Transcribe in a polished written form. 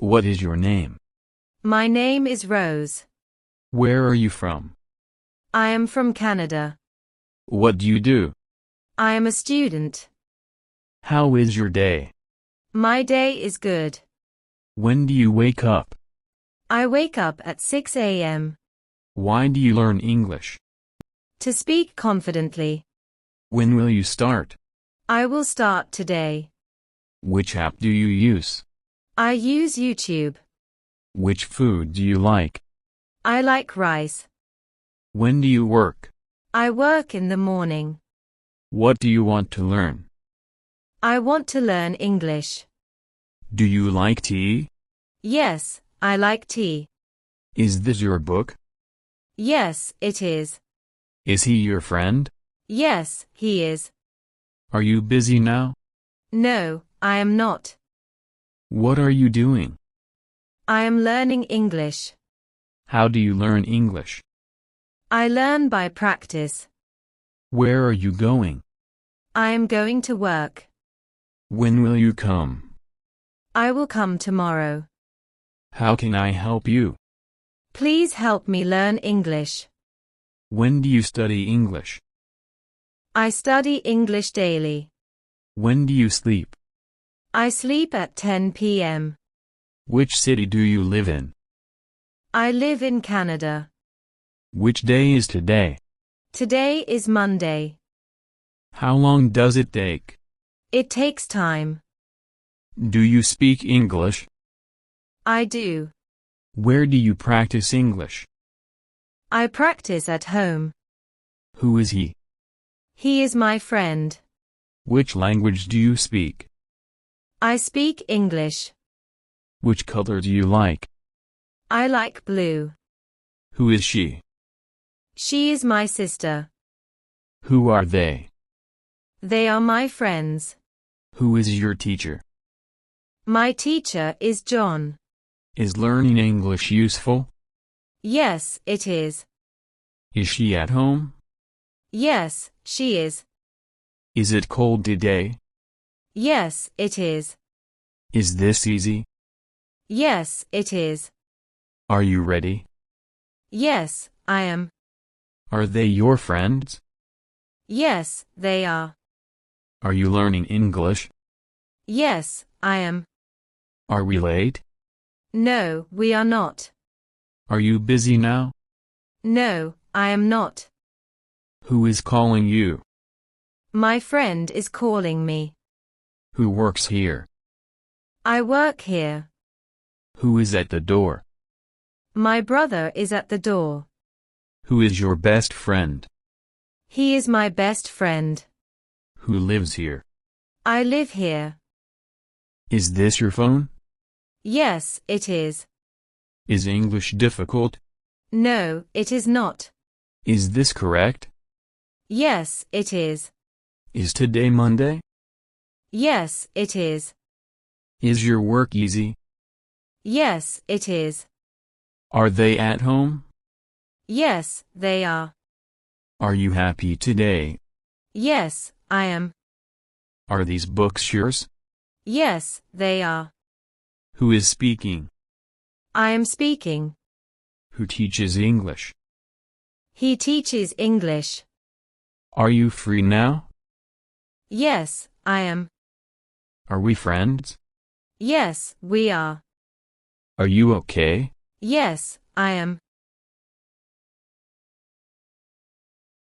What is your name? My name is Rose. Where are you from? I am from Canada. What do you do? I am a student. How is your day? My day is good. When do you wake up? I wake up at 6 a.m. Why do you learn English? to speak confidently. When will you start? I will start today. Which app do you use? I use YouTube. Which food do you like? I like rice. When do you work? I work in the morning. What do you want to learn? I want to learn English. Do you like tea? Yes, I like tea. Is this your book? Yes, it is. Is he your friend? Yes, he is. Are you busy now? No, I am not. What are you doing? I am learning English. How do you learn English? I learn by practice. Where are you going? I am going to work. When will you come? I will come tomorrow. How can I help you? Please help me learn English. When do you study English? I study English daily. When do you sleep? I sleep at 10 p.m. Which city do you live in? I live in Canada. Which day is today? Today is Monday. How long does it take? It takes time. Do you speak English? I do. Where do you practice English? I practice at home. Who is he? He is my friend. Which language do you speak? I speak English. Which color do you like? I like blue. Who is she? She is my sister. Who are they? They are my friends. Who is your teacher? My teacher is John. Is learning English useful? Yes, it is. Is she at home? Yes, she is. Is it cold today? Yes, it is. Is this easy? Yes, it is. Are you ready? Yes, I am. Are they your friends? Yes, they are. Are you learning English? Yes, I am. Are we late? No, we are not. Are you busy now? No, I am not. Who is calling you? My friend is calling me. Who works here? I work here. Who is at the door? My brother is at the door. Who is your best friend? He is my best friend. Who lives here? I live here. Is this your phone? Yes, it is. Is English difficult? No, it is not. Is this correct? Yes, it is. Is today Monday? Yes, it is. Is your work easy? Yes, it is. Are they at home? Yes, they are. Are you happy today? Yes, I am. Are these books yours? Yes, they are. Who is speaking? I am speaking. Who teaches English? He teaches English. Are you free now? Yes, I am. Are we friends? Yes, we are. Are you okay? Yes, I am.